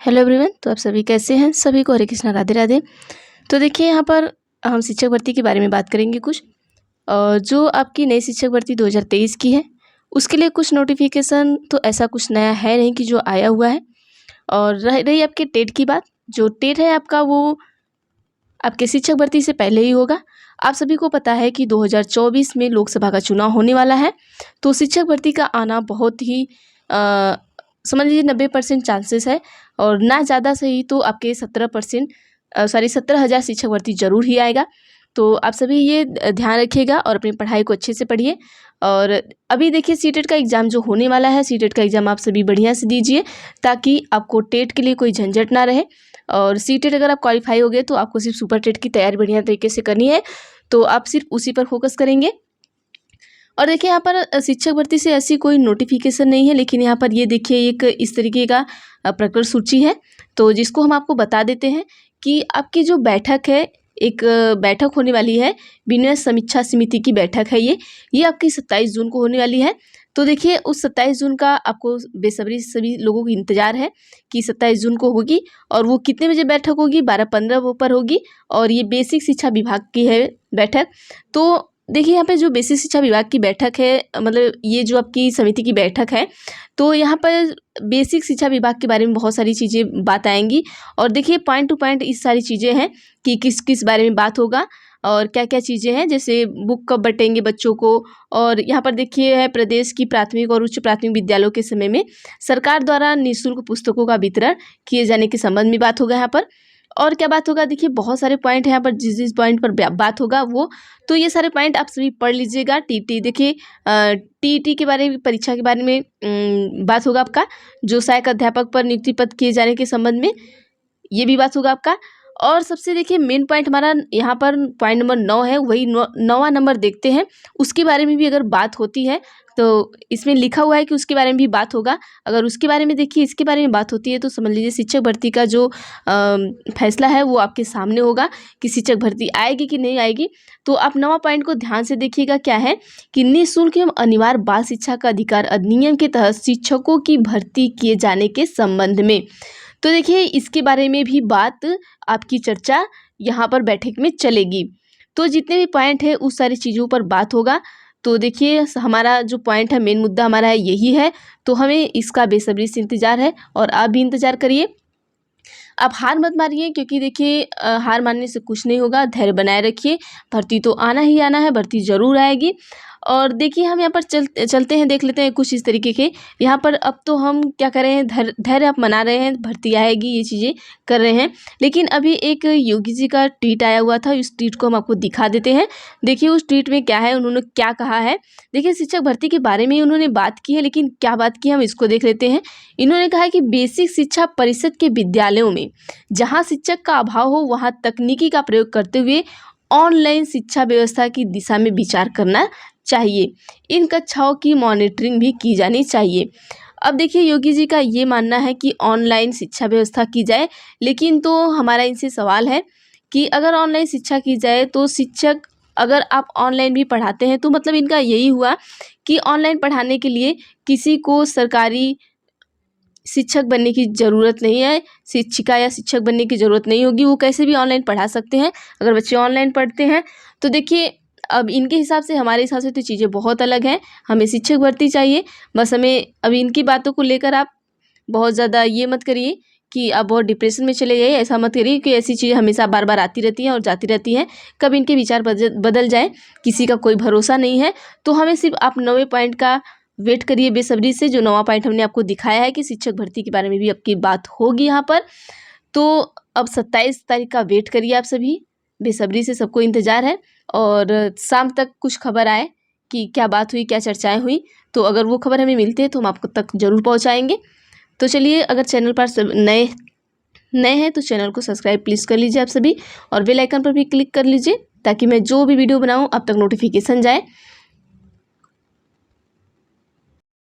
Hello everyone. तो आप सभी कैसे हैं? सभी को हरे कृष्णा, राधे राधे। तो देखिए, यहाँ पर हम शिक्षक भर्ती के बारे में बात करेंगे कुछ। जो आपकी नई शिक्षक भर्ती 2023 की है, उसके लिए कुछ नोटिफिकेशन तो ऐसा कुछ नया है नहीं कि जो आया हुआ है। और रह रही आपके टेट की बात, जो टेट है आपका वो आपके शिक्षक भर्ती से पहले ही होगा। आप सभी को पता है कि 2024 में लोकसभा का चुनाव होने वाला है, तो शिक्षक भर्ती का आना बहुत ही समझ लीजिए 90% चांसेस है, और ना ज़्यादा सही तो आपके 17,000 शिक्षक भर्ती जरूर ही आएगा। तो आप सभी ये ध्यान रखिएगा और अपनी पढ़ाई को अच्छे से पढ़िए। और अभी देखिए, सीटेट का एग्ज़ाम जो होने वाला है, सीटेट का एग्ज़ाम आप सभी बढ़िया से दीजिए, ताकि आपको टेट के लिए कोई झंझट ना रहे। और सीटेट अगर आप क्वालिफाई हो गए तो आपको सिर्फ सुपर टेट की तैयारी बढ़िया तरीके से करनी है, तो आप सिर्फ उसी पर फोकस करेंगे। और देखिए, यहाँ पर शिक्षक भर्ती से ऐसी कोई नोटिफिकेशन नहीं है, लेकिन यहाँ पर ये देखिए एक इस तरीके का प्रकट सूची है, तो जिसको हम आपको बता देते हैं कि आपकी जो बैठक है, एक बैठक होने वाली है, विनय समीक्षा समिति की बैठक है ये आपकी 27 जून को होने वाली है। तो देखिए, उस 27 जून का आपको बेसब्री से सभी लोगों को इंतजार है कि 27 जून को होगी, और वो कितने बजे बैठक होगी? 12:15 पर होगी, और ये बेसिक शिक्षा विभाग की है बैठक। तो देखिए, यहाँ पे जो बेसिक शिक्षा विभाग की बैठक है, मतलब ये जो आपकी समिति की बैठक है, तो यहाँ पर बेसिक शिक्षा विभाग के बारे में बहुत सारी चीज़ें बात आएंगी। और देखिए, पॉइंट टू पॉइंट इस सारी चीज़ें हैं कि किस किस बारे में बात होगा और क्या क्या चीज़ें हैं, जैसे बुक कब बटेंगे बच्चों को। और यहाँ पर देखिए है, प्रदेश की प्राथमिक और उच्च प्राथमिक विद्यालयों के समय में सरकार द्वारा निःशुल्क पुस्तकों का वितरण किए जाने के संबंध में बात होगा यहाँ पर। और क्या बात होगा? देखिए, बहुत सारे पॉइंट हैं यहाँ पर, जिस जिस पॉइंट पर बात होगा वो, तो ये सारे पॉइंट आप सभी पढ़ लीजिएगा। टीटी देखिए, टीटी के बारे में, परीक्षा के बारे में बात होगा आपका। जो सहायक अध्यापक पर नियुक्ति पद किए जाने के संबंध में ये भी बात होगा आपका। और सबसे देखिए मेन पॉइंट हमारा यहाँ पर पॉइंट नंबर 9 है, वही 9वां नंबर देखते हैं, उसके बारे में भी अगर बात होती है तो इसमें लिखा हुआ है कि उसके बारे में भी बात होगा। अगर उसके बारे में देखिए, इसके बारे में बात होती है, तो समझ लीजिए शिक्षक भर्ती का जो फैसला है वो आपके सामने होगा कि शिक्षक भर्ती आएगी कि नहीं आएगी। तो आप 9वां पॉइंट को ध्यान से देखिएगा, क्या है कि निःशुल्क एवं अनिवार्य बाल शिक्षा का अधिकार अधिनियम के तहत शिक्षकों की भर्ती किए जाने के संबंध में। तो देखिए, इसके बारे में भी बात, आपकी चर्चा यहाँ पर बैठक में चलेगी। तो जितने भी पॉइंट है उस सारी चीज़ों पर बात होगा। तो देखिए, हमारा जो पॉइंट है, मेन मुद्दा हमारा है यही है, तो हमें इसका बेसब्री से इंतज़ार है, और आप भी इंतज़ार करिए। आप हार मत मारिए, क्योंकि देखिए हार मानने से कुछ नहीं होगा, धैर्य बनाए रखिए। भर्ती तो आना ही आना है, भर्ती ज़रूर आएगी। और देखिए, हम यहाँ पर चलते हैं, देख लेते हैं कुछ इस तरीके के। यहाँ पर अब तो हम क्या कर रहे हैं, धैर्य आप मना रहे हैं, भर्ती आएगी, ये चीज़ें कर रहे हैं। लेकिन अभी एक योगी जी का ट्वीट आया हुआ था, इस ट्वीट को हम आपको दिखा देते हैं। देखिए, उस ट्वीट में क्या है, उन्होंने क्या कहा है। देखिए, शिक्षक भर्ती के बारे में उन्होंने बात की है, लेकिन क्या बात की है हम इसको देख लेते हैं। इन्होंने कहा कि बेसिक शिक्षा परिषद के विद्यालयों में जहाँ शिक्षक का अभाव हो, वहाँ तकनीकी का प्रयोग करते हुए ऑनलाइन शिक्षा व्यवस्था की दिशा में विचार करना चाहिए। इन कक्षाओं की मॉनिटरिंग भी की जानी चाहिए। अब देखिए, योगी जी का ये मानना है कि ऑनलाइन शिक्षा व्यवस्था की जाए, लेकिन तो हमारा इनसे सवाल है कि अगर ऑनलाइन शिक्षा की जाए तो शिक्षक, अगर आप ऑनलाइन भी पढ़ाते हैं, तो मतलब इनका यही हुआ कि ऑनलाइन पढ़ाने के लिए किसी को सरकारी शिक्षक बनने की ज़रूरत नहीं है, शिक्षिका या शिक्षक बनने की ज़रूरत नहीं होगी, वो कैसे भी ऑनलाइन पढ़ा सकते हैं अगर बच्चे ऑनलाइन पढ़ते हैं। तो देखिए, अब इनके हिसाब से, हमारे हिसाब से तो चीज़ें बहुत अलग हैं। हमें शिक्षक भर्ती चाहिए, बस हमें अब इनकी बातों को लेकर आप बहुत ज़्यादा ये मत करिए कि आप बहुत डिप्रेशन में चले जाइए, ऐसा मत करिए कि ऐसी चीज़ें हमेशा बार बार आती रहती हैं और जाती रहती हैं। कब इनके विचार बदल जाए, किसी का कोई भरोसा नहीं है। तो हमें सिर्फ आप 9वें पॉइंट का वेट करिए बेसब्री से, जो 9वां पॉइंट हमने आपको दिखाया है कि शिक्षक भर्ती के बारे में भी आपकी बात होगी यहाँ पर। तो अब 27 तारीख का वेट करिए आप सभी बेसब्री से, सबको इंतज़ार है। और शाम तक कुछ खबर आए कि क्या बात हुई, क्या चर्चाएं हुई, तो अगर वो खबर हमें मिलती है तो हम आपको तक ज़रूर पहुँचाएँगे। तो चलिए, अगर चैनल पर नए हैं तो चैनल को सब्सक्राइब प्लीज़ कर लीजिए आप सभी, और बेल आइकन पर भी क्लिक कर लीजिए, ताकि मैं जो भी वीडियो बनाऊँ अब तक नोटिफिकेशन जाए।